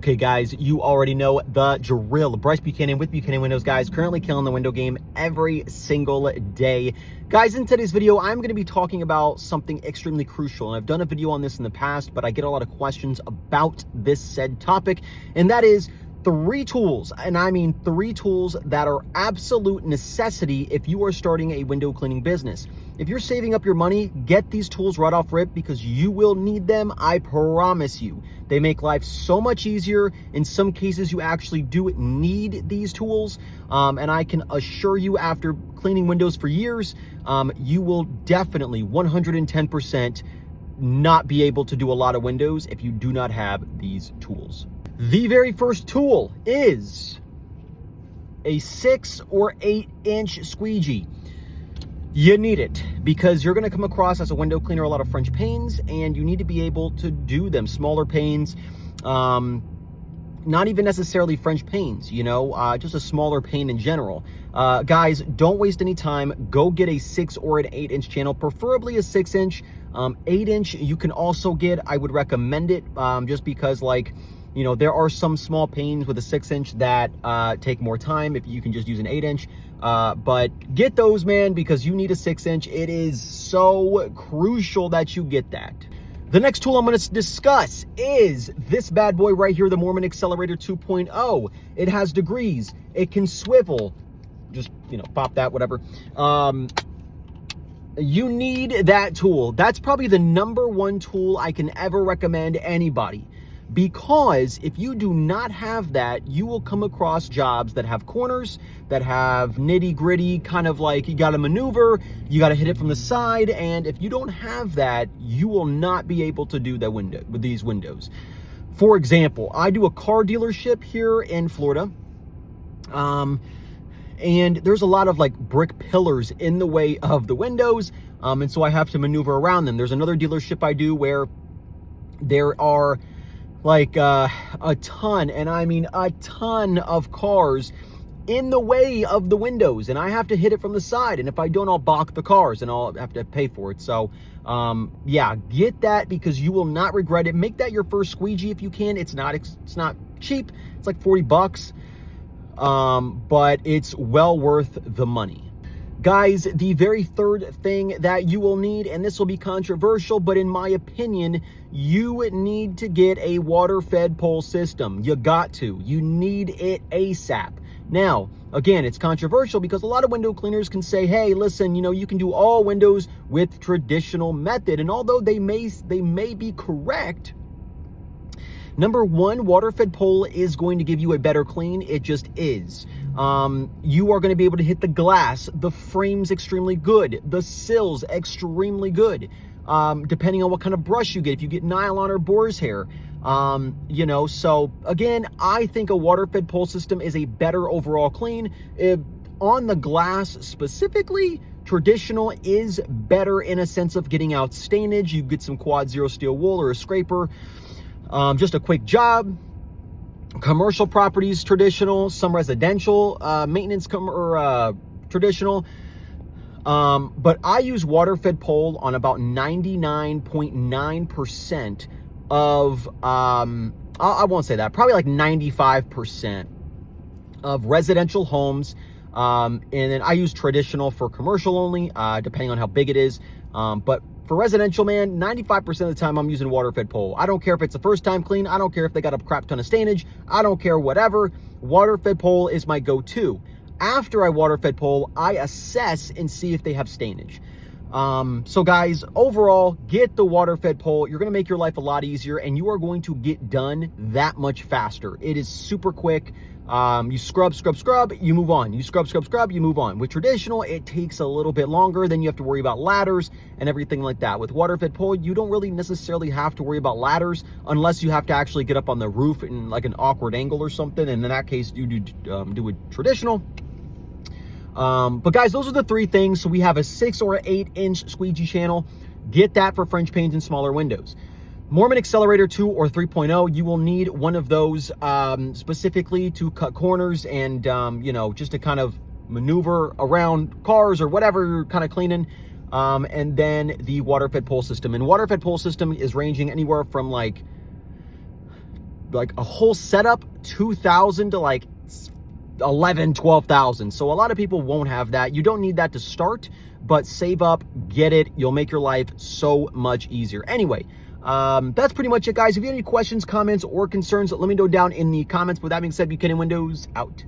Okay, guys, you already know the drill. Bryce Buchanan with Buchanan Windows, guys, currently killing the window game every single day. Guys, in today's video, I'm going to be talking about something extremely crucial, and I've done a video on this in the past, but I get a lot of questions about this said topic, and that is three tools, and I mean three tools that are absolute necessity if you are starting a window cleaning business. If you're saving up your money, get these tools right off rip because you will need them, I promise you. They make life so much easier. In some cases, you actually do need these tools, and I can assure you after cleaning windows for years, you will definitely 110% not be able to do a lot of windows if you do not have these tools. The very first tool is a 6 or 8 inch squeegee. You need it because you're going to come across as a window cleaner a lot of French panes, and you need to be able to do them. Smaller panes, not even necessarily French panes, you know, just a smaller pane in general. Guys, don't waste any time. Go get a 6 or an 8 inch channel, preferably a 6 inch. 8 inch you can also get. I would recommend it just because, like, you know, there are some small panes with a 6 inch that take more time if you can just use an 8 inch. But get those, man, because you need a 6 inch. It is so crucial that you get that. The next tool I'm going to discuss is this bad boy right here, the Mormon Accelerator 2.0. It has degrees. It can swivel. Just, you know, pop that, whatever. You need that tool. That's probably the #1 tool I can ever recommend anybody. Because if you do not have that, you will come across jobs that have corners, that have nitty gritty, kind of like you got to maneuver, you got to hit it from the side. And if you don't have that, you will not be able to do that window with these windows. For example, I do a car dealership here in Florida. And there's a lot of like brick pillars in the way of the windows. And so I have to maneuver around them. There's another dealership I do where there are like a ton, and I mean a ton of cars in the way of the windows, and I have to hit it from the side, and if I don't, I'll balk the cars and I'll have to pay for it. So yeah, get that because you will not regret it. Make that your first squeegee if you can. It's not cheap. It's like 40 bucks, but it's well worth the money. Guys, the very third thing that you will need, and this will be controversial, but in my opinion, you need to get a water-fed pole system. You got to. You need it ASAP. Now, again, it's controversial because a lot of window cleaners can say, hey, listen, you know, you can do all windows with traditional method. And although they may be correct, #1, water-fed pole is going to give you a better clean. It just is. You are going to be able to hit the glass. The frame's extremely good. The sills extremely good. Depending on what kind of brush you get. If you get nylon or boar's hair, you know. So again, I think a water-fed pole system is a better overall clean. On the glass specifically, traditional is better in a sense of getting out stainage. You get some quad zero steel wool or a scraper. Just a quick job. Commercial properties, traditional. Some residential maintenance traditional. But I use water-fed pole on about 99.9% of, I won't say that, probably like 95% of residential homes. And then I use traditional for commercial only, depending on how big it is. But for residential, man, 95% of the time I'm using water-fed pole. I don't care if it's a first-time clean. I don't care if they got a crap ton of stainage. I don't care, whatever. Water-fed pole is my go-to. After I water-fed pole, I assess and see if they have stainage. So guys, overall, get the water-fed pole. You're going to make your life a lot easier, and you are going to get done that much faster. It is super quick. You scrub, you move on. You scrub, you move on. With traditional, it takes a little bit longer. Then you have to worry about ladders and everything like that. With water-fed pole, you don't really necessarily have to worry about ladders unless you have to actually get up on the roof in like an awkward angle or something. And in that case, you do it traditional. But guys, those are the three things. So we have a 6 or 8 inch squeegee channel. Get that for French panes and smaller windows. Mormon Accelerator 2 or 3.0, you will need one of those specifically to cut corners and, you know, just to kind of maneuver around cars or whatever you're kind of cleaning. And then the water-fed pole system. And water-fed pole system is ranging anywhere from like like a whole setup, 2,000 to like 11, 12,000. So a lot of people won't have that. You don't need that to start, but save up, get it. You'll make your life so much easier. Anyway, that's pretty much it, guys. If you have any questions, comments, or concerns, let me know down in the comments. With that being said, Buchanan Windows out.